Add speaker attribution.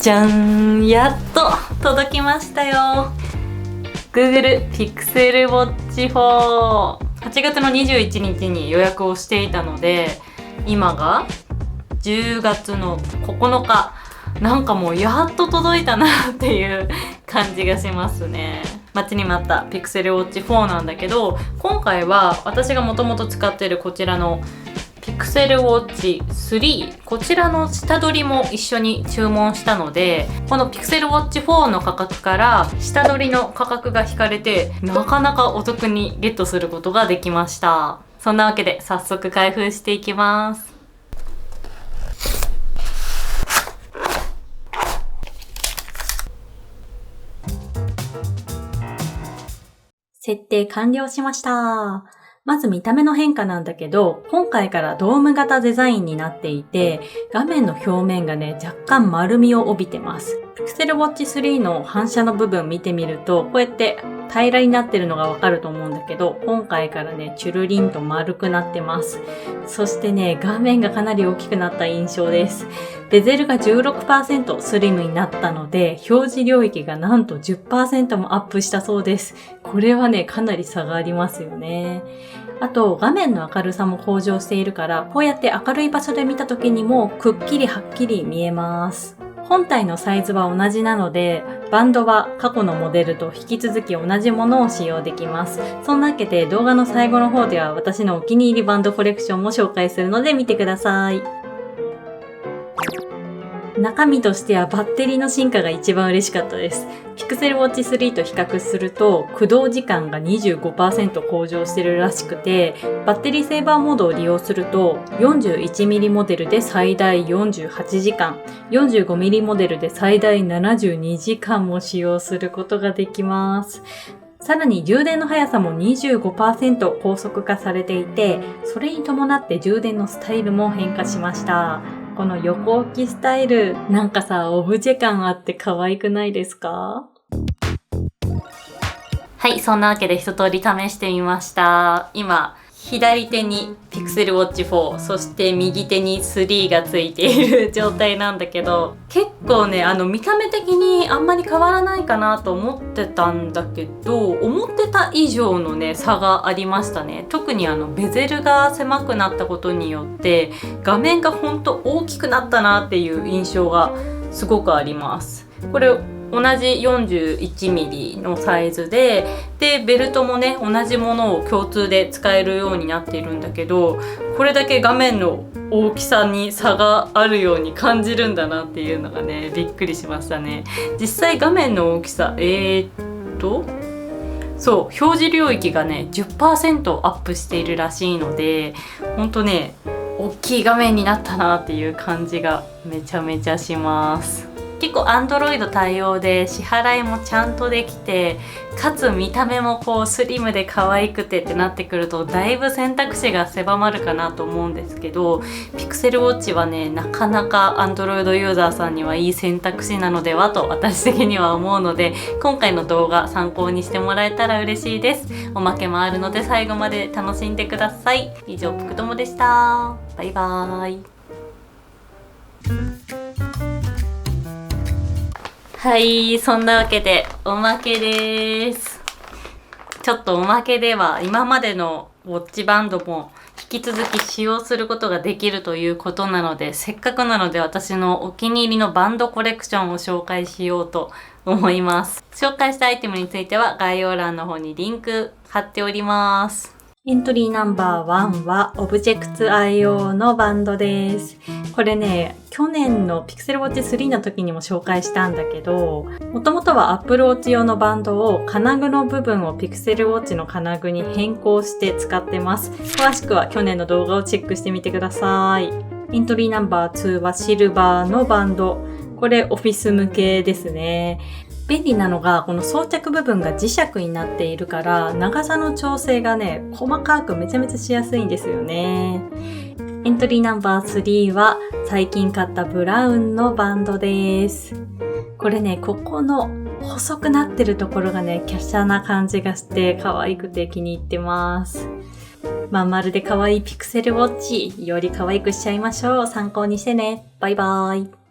Speaker 1: じゃん、やっと届きましたよ。 Google Pixel Watch 4。 8月の21日に予約をしていたので、今が10月の9日。なんかもうやっと届いたなっていう感じがしますね。待ちに待った Pixel Watch 4なんだけど、今回は私がもともと使っているこちらのPixel Watch 3、こちらの下取りも一緒に注文したので、この Pixel Watch 4の価格から下取りの価格が引かれて、なかなかお得にゲットすることができました。そんなわけで早速開封していきます。設定完了しました。まず見た目の変化なんだけど、今回からドーム型デザインになっていて、画面の表面がね、若干丸みを帯びてます。Pixel Watch 3の反射の部分見てみると、こうやって平らになってるのがわかると思うんだけど、今回からね、チュルリンと丸くなってます。そしてね、画面がかなり大きくなった印象です。ベゼルが 16% スリムになったので、表示領域がなんと 10% もアップしたそうです。これはね、かなり差がありますよね。あと、画面の明るさも向上しているから、こうやって明るい場所で見た時にもくっきりはっきり見えます。本体のサイズは同じなので、バンドは過去のモデルと引き続き同じものを使用できます。そんなわけで動画の最後の方では私のお気に入りバンドコレクションも紹介するので見てください。中身としてはバッテリーの進化が一番嬉しかったです。Pixel Watch 3と比較すると駆動時間が 25% 向上してるらしくて、バッテリーセーバーモードを利用すると 41mm モデルで最大48時間、45mm モデルで最大72時間も使用することができます。さらに充電の速さも 25% 高速化されていて、それに伴って充電のスタイルも変化しました。この横置きスタイル、なんかさ、オブジェ感あって可愛くないですか？はい、そんなわけで一通り試してみました。今、左手に Pixel Watch 4、そして右手に3がついている状態なんだけど、結構ね、見た目的にあんまり変わらないかなと思ってたんだけど、思ってた以上のね、差がありましたね。特にベゼルが狭くなったことによって、画面がほんと大きくなったなっていう印象がすごくあります。これ同じ 41mm のサイズで、ベルトもね、同じものを共通で使えるようになっているんだけど、これだけ画面の大きさに差があるように感じるんだなっていうのがね、びっくりしましたね。実際画面の大きさ、そう、表示領域がね、10% アップしているらしいので、ほんとね、大きい画面になったなっていう感じがめちゃめちゃします。結構 Android 対応で支払いもちゃんとできて、かつ見た目もこうスリムで可愛くてってなってくると、だいぶ選択肢が狭まるかなと思うんですけど、Pixel Watch はね、なかなか Android ユーザーさんにはいい選択肢なのではと私的には思うので、今回の動画参考にしてもらえたら嬉しいです。おまけもあるので最後まで楽しんでください。以上、ぷくともでした。バイバーイ。はい、そんなわけでおまけです。ちょっとおまけでは今までのウォッチバンドも引き続き使用することができるということなので、せっかくなので私のお気に入りのバンドコレクションを紹介しようと思います。紹介したアイテムについては概要欄の方にリンク貼っております。エントリーナンバー1はオブジェクツ IO のバンドです。これね、去年の Pixel Watch 3の時にも紹介したんだけど、もともとは Apple Watch 用のバンドを金具の部分を Pixel Watch の金具に変更して使ってます。詳しくは去年の動画をチェックしてみてください。エントリーナンバー2はシルバーのバンド。これオフィス向けですね。便利なのがこの装着部分が磁石になっているから、長さの調整がね、細かくめちゃめちゃしやすいんですよね。エントリーナンバー3は最近買ったブラウンのバンドです。これね、ここの細くなってるところがね、華奢な感じがして可愛くて気に入ってます。まるで可愛いピクセルウォッチ、より可愛くしちゃいましょう。参考にしてね。バイバーイ。